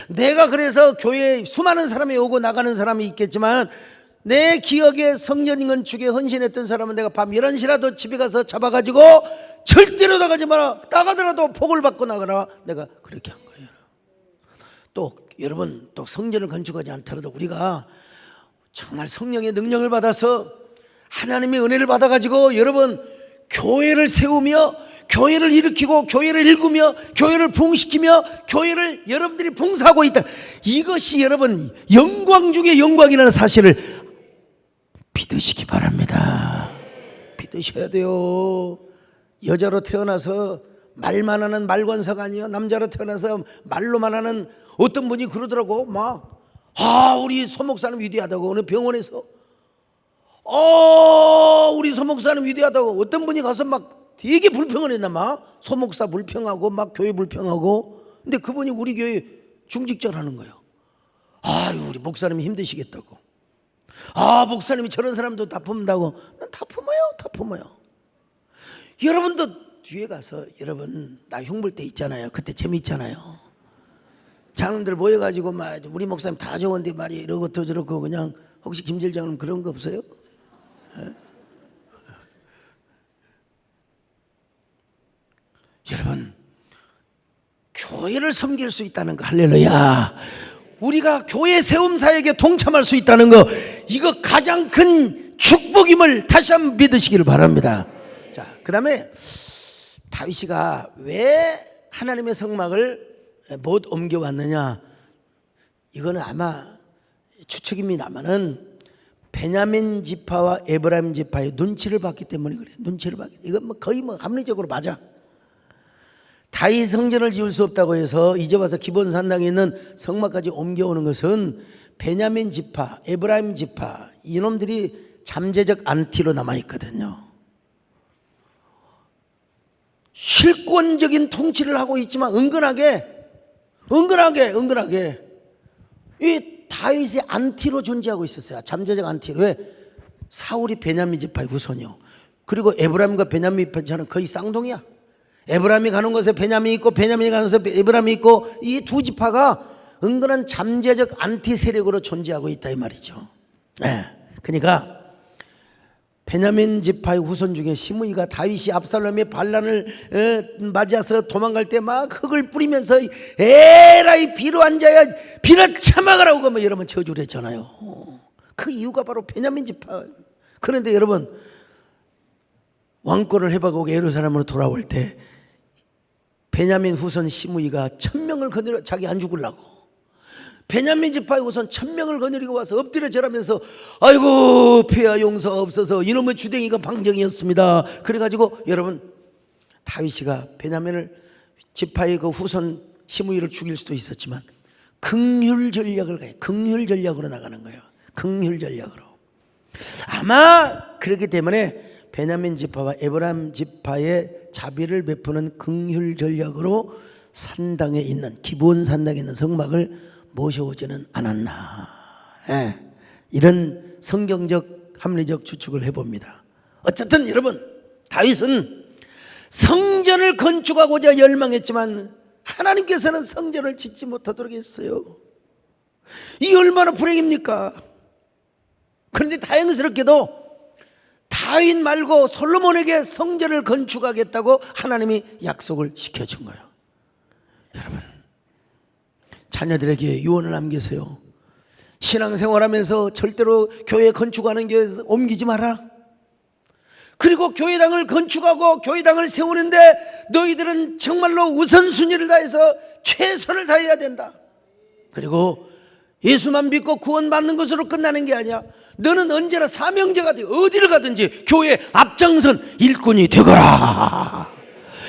내가 그래서 교회에 수많은 사람이 오고 나가는 사람이 있겠지만 내 기억에 성전 건축에 헌신했던 사람은 내가 밤 11시라도 집에 가서 잡아가지고 절대로 나가지 마라, 나가더라도 복을 받고 나가라, 내가 그렇게 한 거예요. 또 여러분, 또 성전을 건축하지 않더라도 우리가 정말 성령의 능력을 받아서 하나님의 은혜를 받아가지고 여러분 교회를 세우며 교회를 일으키고 교회를 일구며 교회를 부흥시키며 교회를 여러분들이 봉사하고 있다, 이것이 여러분 영광 중에 영광이라는 사실을 믿으시기 바랍니다. 믿으셔야 돼요. 여자로 태어나서 말만 하는 말권사가 아니에요. 남자로 태어나서 말로만 하는, 어떤 분이 그러더라고. 우리 소목사는 위대하다고. 어느 병원에서 우리 소목사는 위대하다고 어떤 분이 가서 막 되게 불평을 했나. 소목사 불평하고 막 교회 불평하고. 근데 그분이 우리 교회 중직자라는 거예요. 우리 목사님이 힘드시겠다고. 목사님이 저런 사람도 다 품는다고. 난 다 품어요. 여러분도 뒤에 가서, 여러분 나 흉볼 때 있잖아요. 그때 재미있잖아요. 장로들 모여가지고 막 우리 목사님 다 좋은데 말이야 이러고 또 저러고. 그냥 혹시 김질 장로님 그런 거 없어요? 여러분, 교회를 섬길 수 있다는 거, 할렐루야. 우리가 교회 세움 사역에 동참할 수 있다는 거, 이거 가장 큰 축복임을 다시 한번 믿으시기를 바랍니다. 자, 그 다음에 다윗이가 왜 하나님의 성막을 못 옮겨왔느냐, 이거는 아마 추측입니다만은 베냐민 지파와 에브라임 지파의 눈치를 봤기 때문에 그래요. 눈치를 봤기 때문에. 이건 거의 합리적으로 맞아. 다윗 성전을 지을 수 없다고 해서 이제 와서 기본 산당에 있는 성막까지 옮겨오는 것은 베냐민 지파, 에브라임 지파, 이놈들이 잠재적 안티로 남아있거든요. 실권적인 통치를 하고 있지만 은근하게 이 다윗의 안티로 존재하고 있었어요. 잠재적 안티로. 왜? 사울이 베냐민 지파의 후손이요. 그리고 에브라임과 베냐민 지파는 거의 쌍둥이야. 에브라임이 가는 곳에 베냐민이 있고 베냐민이 가는 곳에 에브라임이 있고, 이 두 지파가 은근한 잠재적 안티 세력으로 존재하고 있다 이 말이죠. 그러니까 베냐민 지파의 후손 중에 시므이가 다윗이 압살롬의 반란을 맞이해서 도망갈 때 막 흙을 뿌리면서 에라이 비로한 자야 비를 참아가라고 뭐 여러분 저주를 했잖아요. 그 이유가 바로 베냐민 지파. 그런데 여러분, 왕권을 회복하고 예루살렘으로 돌아올 때 베냐민 후손 시므이가 1000명을 거느려 자기 안 죽으려고 베냐민 지파의 후손 1000명을 거느리고 와서 엎드려 절하면서 아이고 폐하 용서가 없어서 이놈의 주댕이가 방정이었습니다. 그래가지고 여러분 다윗이가 베냐민을 지파의 그 후손 시므이를 죽일 수도 있었지만 긍휼 전략을 가요. 긍휼 전략으로 나가는 거예요. 긍휼 전략으로. 아마 그렇기 때문에 베냐민 지파와 에브라임 지파의 자비를 베푸는 긍휼 전략으로 산당에 있는 기브온 산당에 있는 성막을 모셔오지는 않았나. 이런 성경적 합리적 추측을 해봅니다. 어쨌든 여러분 다윗은 성전을 건축하고자 열망했지만 하나님께서는 성전을 짓지 못하도록 했어요. 이 얼마나 불행입니까? 그런데 다행스럽게도 다윗 말고 솔로몬에게 성전을 건축하겠다고 하나님이 약속을 시켜준 거예요. 여러분 자녀들에게 유언을 남기세요. 신앙생활하면서 절대로 교회 건축하는 교회에서 옮기지 마라. 그리고 교회당을 건축하고 교회당을 세우는데 너희들은 정말로 우선순위를 다해서 최선을 다해야 된다. 그리고 예수만 믿고 구원받는 것으로 끝나는 게 아니야. 너는 언제나 사명자가 돼. 어디를 가든지 교회 앞장선 일꾼이 되거라.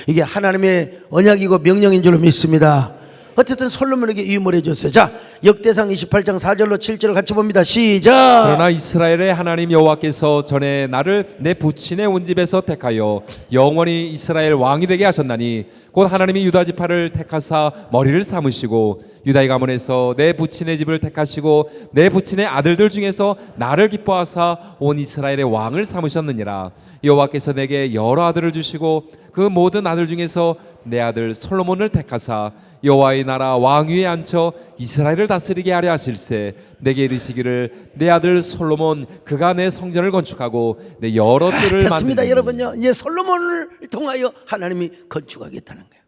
이게 하나님의 언약이고 명령인 줄로 믿습니다. 어쨌든 솔로몬에게 유임을 해줬어요. 자, 역대상 28장 4절로 7절을 같이 봅니다. 시작. 그러나 이스라엘의 하나님 여호와께서 전에 나를 내 부친의 온 집에서 택하여 영원히 이스라엘 왕이 되게 하셨나니 곧 하나님이 유다 지파를 택하사 머리를 삼으시고 유다의 가문에서 내 부친의 집을 택하시고 내 부친의 아들들 중에서 나를 기뻐하사 온 이스라엘의 왕을 삼으셨느니라. 여호와께서 내게 여러 아들을 주시고 그 모든 아들 중에서 내 아들 솔로몬을 택하사 여호와의 나라 왕위에 앉혀 이스라엘을 다스리게 하려 하실세. 내게 이르시기를 내 아들 솔로몬 그가 내 성전을 건축하고 내 여러 뜰을 됐습니다. 만드니. 여러분요, 이제 솔로몬을 통하여 하나님이 건축하겠다는 거예요.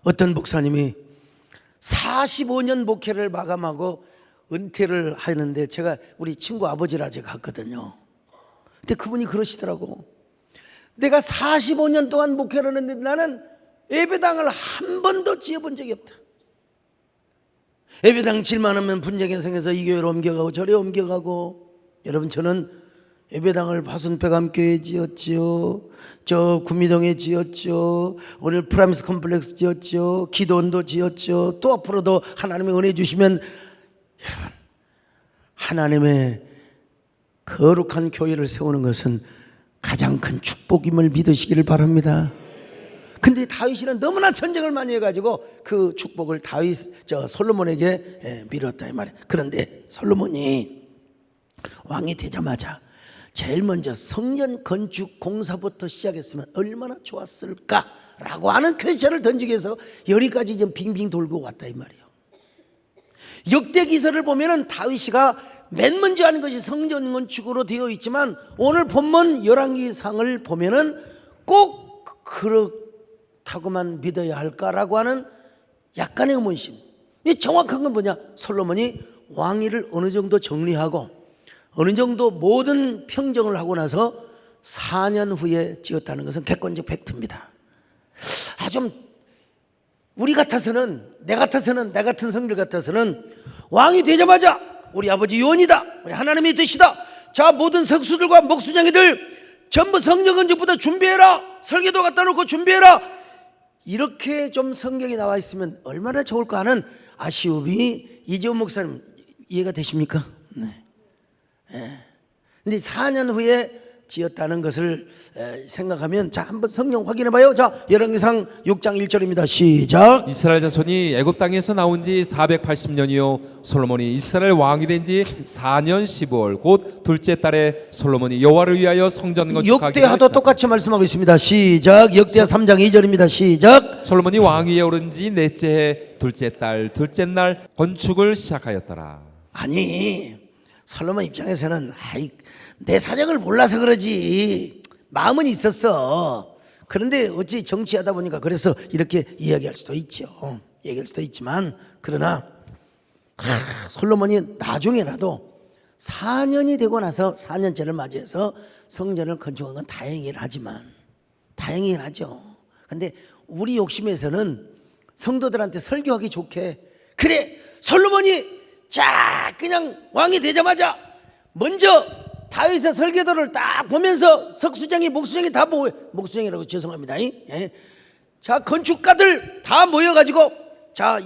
어떤 목사님이 45년 목회를 마감하고 은퇴를 하는데 제가 우리 친구 아버지라 제가 갔거든요. 근데 그분이 그러시더라고. 내가 45년 동안 목회를 했는데 나는 예배당을 한 번도 지어본 적이 없다. 예배당 질만하면 분쟁이 생겨서 이 교회로 옮겨가고 저리 옮겨가고. 여러분 저는 예배당을 화순백암교회 지었지요, 저 구미동에 지었죠, 오늘 프라미스 컴플렉스 지었죠, 기도원도 지었죠. 또 앞으로도 하나님의 은혜 주시면 여러분 하나님의 거룩한 교회를 세우는 것은 가장 큰 축복임을 믿으시기를 바랍니다. 근데 다윗이는 너무나 전쟁을 많이 해가지고 그 축복을 솔로몬에게 미뤘다 이 말이에요. 그런데 솔로몬이 왕이 되자마자 제일 먼저 성전 건축 공사부터 시작했으면 얼마나 좋았을까라고 하는 퀘스천을 던지기 위해서 여기까지 좀 빙빙 돌고 왔다 이 말이에요. 역대기서를 보면은 다윗이가 맨 먼저 하는 것이 성전 건축으로 되어 있지만 오늘 본문 열왕기상을 보면은 꼭 그렇다고만 믿어야 할까라고 하는 약간의 의문심. 이 정확한 건 뭐냐? 솔로몬이 왕위를 어느 정도 정리하고 어느 정도 모든 평정을 하고 나서 4년 후에 지었다는 것은 객관적 팩트입니다. 좀 우리 같아서는 내 같은 성질 같아서는 왕이 되자마자 우리 아버지 요원이다, 우리 하나님의 뜻이다, 자 모든 석수들과 목수장이들 전부 성전 건축부터 준비해라, 설계도 갖다 놓고 준비해라, 이렇게 좀 성경이 나와 있으면 얼마나 좋을까 하는 아쉬움이 이재훈 목사님 이해가 되십니까? 네. 근데 4년 후에 지었다는 것을 생각하면 자 한번 성경 확인해 봐요. 자 열왕기상 6장 1절입니다. 시작. 이스라엘 자손이 애굽 땅에서 나온 지 480년이요 솔로몬이 이스라엘 왕이 된 지 4년 15월 곧 둘째 달에 솔로몬이 여호와를 위하여 성전 건축하기를 역대하도 똑같이 말씀하고 있습니다. 시작. 역대하 3장 2절입니다. 시작. 솔로몬이 왕위에 오른 지 넷째 해 둘째 달 둘째 날 건축을 시작하였더라. 아니 솔로몬 입장에서는 내 사정을 몰라서 그러지 마음은 있었어. 그런데 어찌 정치하다 보니까 그래서 이렇게 이야기할 수도 있죠. 얘기할 수도 있지만 그러나 솔로몬이 나중에라도 4년이 되고 나서 4년째를 맞이해서 성전을 건축한 건 다행이긴 하지만, 다행이긴 하죠. 근데 우리 욕심에서는 성도들한테 설교하기 좋게, 그래 솔로몬이 쫙 그냥 왕이 되자마자 먼저 다윗의 설계도를 딱 보면서 석수장이 목수장이 다 목수장이라고 죄송합니다. 예. 자, 건축가들 다 모여가지고 자,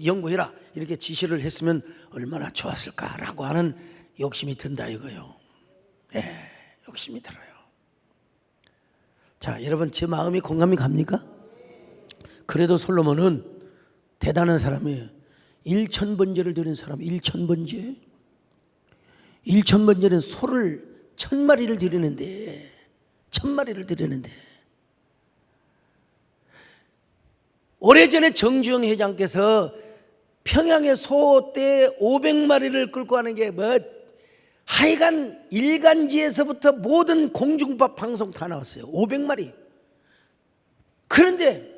연구해라 이렇게 지시를 했으면 얼마나 좋았을까라고 하는 욕심이 든다 이거요. 예, 욕심이 들어요. 자, 여러분 제 마음이 공감이 갑니까? 그래도 솔로몬은 대단한 사람이에요. 1000번제를 드린 사람. 1000번제. 1000번제는 소를 1000마리를 드리는데, 1000마리를 드리는데, 오래전에 정주영 회장께서 평양에 소떼 500마리를 끌고 가는 게 뭐 하여간 일간지에서부터 모든 공중파 방송 다 나왔어요. 500마리. 그런데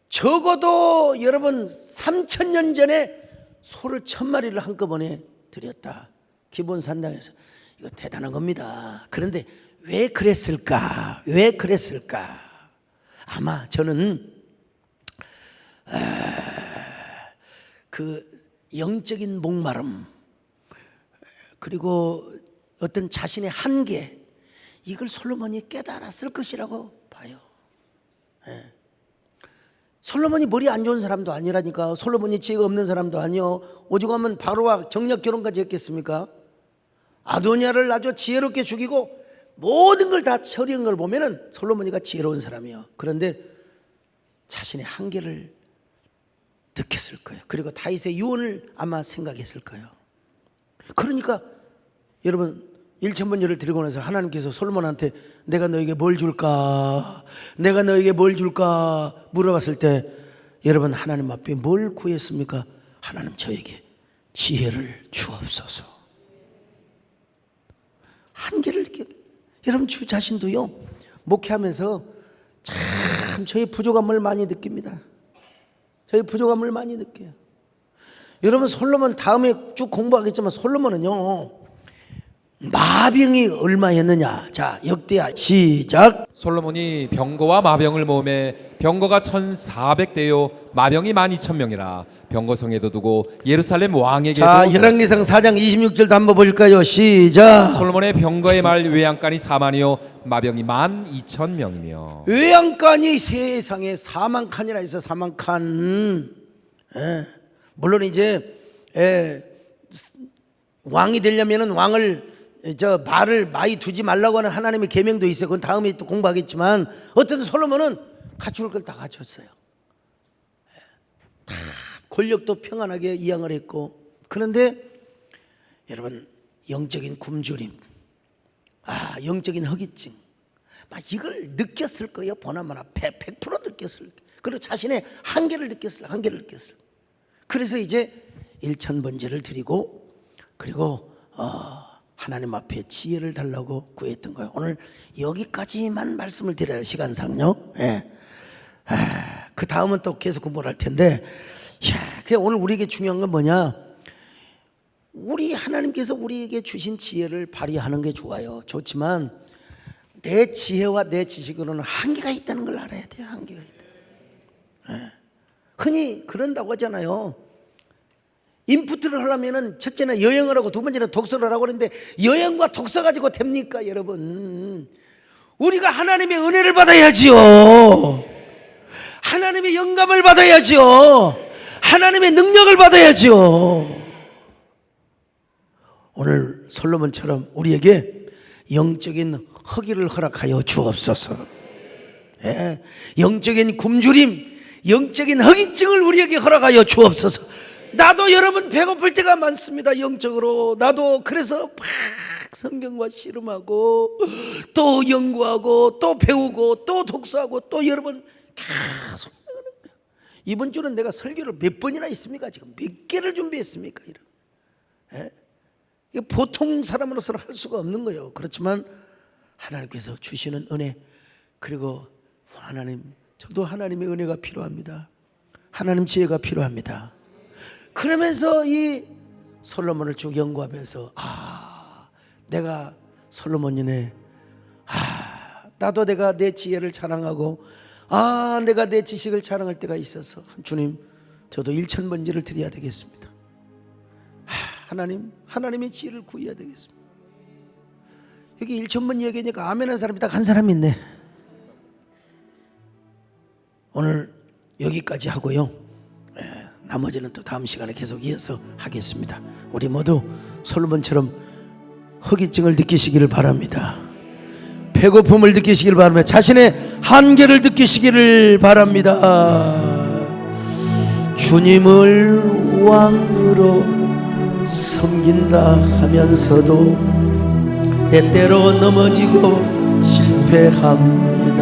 적어도 여러분 3000년 전에 소를 1000마리를 한꺼번에 드렸다. 기본 산당에서. 이거 대단한 겁니다. 그런데 왜 그랬을까? 왜 그랬을까? 아마 저는 그 영적인 목마름, 그리고 어떤 자신의 한계, 이걸 솔로몬이 깨달았을 것이라고 봐요. 예. 솔로몬이 머리 안 좋은 사람도 아니라니까. 솔로몬이 지혜가 없는 사람도 아니요. 오죽하면 바로와 정략 결혼까지 했겠습니까? 아도니아를 아주 지혜롭게 죽이고 모든 걸 다 처리한 걸 보면은 솔로몬이가 지혜로운 사람이요. 그런데 자신의 한계를 느꼈을 거예요. 그리고 다윗의 유언을 아마 생각했을 거예요. 그러니까 여러분 1000번제를 드리고 나서 하나님께서 솔로몬한테 내가 너에게 뭘 줄까? 내가 너에게 뭘 줄까? 물어봤을 때 여러분 하나님 앞에 뭘 구했습니까? 하나님 저에게 지혜를 주옵소서. 한계를 느껴. 여러분 주 자신도요 목회하면서 참 저의 부족함을 많이 느낍니다. 저희 부족함을 많이 느껴요. 여러분 솔로몬 다음에 쭉 공부하겠지만 솔로몬은요 마병이 얼마였느냐. 자, 역대하 시작. 솔로몬이 병거와 마병을 모음에 병거가 1400대요 마병이 12000명이라 병거성에도 두고 예루살렘 왕에게도. 자, 열왕기상 4장 26절도 한번 보실까요? 시작. 솔로몬의 병거의 말 외양간이 4만이요 마병이 12000명이며. 외양간이 세상에 4만 칸이나 있어. 4만 칸. 예. 물론 이제 왕이 되려면은 왕을 말을 많이 두지 말라고 하는 하나님의 계명도 있어요. 그건 다음에 또 공부하겠지만 어쨌든 솔로몬은 갖출 걸 다 갖췄어요. 다 권력도 평안하게 이양을 했고. 그런데 여러분 영적인 굶주림, 영적인 허기증, 막 이걸 느꼈을 거예요. 보나마나 100% 느꼈을 거예요. 그리고 자신의 한계를 느꼈을 거예요. 그래서 이제 1000번제를 드리고 그리고 하나님 앞에 지혜를 달라고 구했던 거예요. 오늘 여기까지만 말씀을 드려요. 시간상요. 예. 그 다음은 또 계속 공부를 할 텐데, 오늘 우리에게 중요한 건 뭐냐? 우리 하나님께서 우리에게 주신 지혜를 발휘하는 게 좋아요. 좋지만 내 지혜와 내 지식으로는 한계가 있다는 걸 알아야 돼요. 한계가 있다. 예. 흔히 그런다고 하잖아요. 인풋을 하려면은 첫째는 여행을 하고 두 번째는 독서를 하고 그러는데 여행과 독서 가지고 됩니까, 여러분? 우리가 하나님의 은혜를 받아야지요. 하나님의 영감을 받아야지요. 하나님의 능력을 받아야지요. 오늘 솔로몬처럼 우리에게 영적인 허기를 허락하여 주옵소서. 예. 영적인 굶주림, 영적인 허기증을 우리에게 허락하여 주옵소서. 나도 여러분 배고플 때가 많습니다. 영적으로. 나도 그래서 막 성경과 씨름하고 또 연구하고 또 배우고 또 독서하고 또 여러분 계속 하는 거예요. 이번 주는 내가 설교를 몇 번이나 했습니까? 지금 몇 개를 준비했습니까? 예? 이게 보통 사람으로서는 할 수가 없는 거예요. 그렇지만 하나님께서 주시는 은혜, 그리고 하나님, 저도 하나님의 은혜가 필요합니다. 하나님 지혜가 필요합니다. 그러면서 이 솔로몬을 쭉 연구하면서 내가 솔로몬이네. 나도 내가 내 지혜를 자랑하고 내가 내 지식을 자랑할 때가 있어서 주님, 저도 1,000번지를 드려야 되겠습니다. 하나님의 지혜를 구해야 되겠습니다. 여기 1,000번 얘기하니까 아멘한 사람이 딱 한 사람 있네. 오늘 여기까지 하고요. 나머지는 또 다음 시간에 계속 이어서 하겠습니다. 우리 모두 솔로몬처럼 허기증을 느끼시기를 바랍니다. 배고픔을 느끼시기를 바랍니다. 자신의 한계를 느끼시기를 바랍니다. 주님을 왕으로 섬긴다 하면서도 때때로 넘어지고 실패합니다.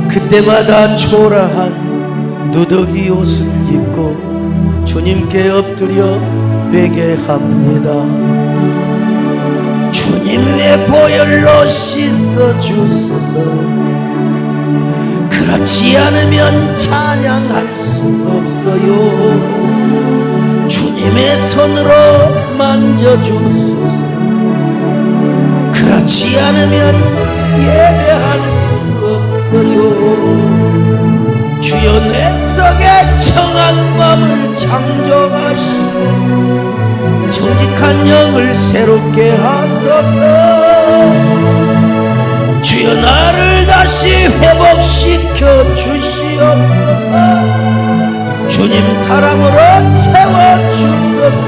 그때마다 초라한 누더기 옷을 입고 주님께 엎드려 회개합니다. 주님의 보혈로 씻어 주소서. 그렇지 않으면 찬양할 수 없어요. 주님의 손으로 만져 주소서. 그렇지 않으면 예배할 수 없어요. 주여 내 속에 청한 마음을 창조하시고 정직한 영을 새롭게 하소서. 주여 나를 다시 회복시켜 주시옵소서. 주님 사랑으로 채워주소서.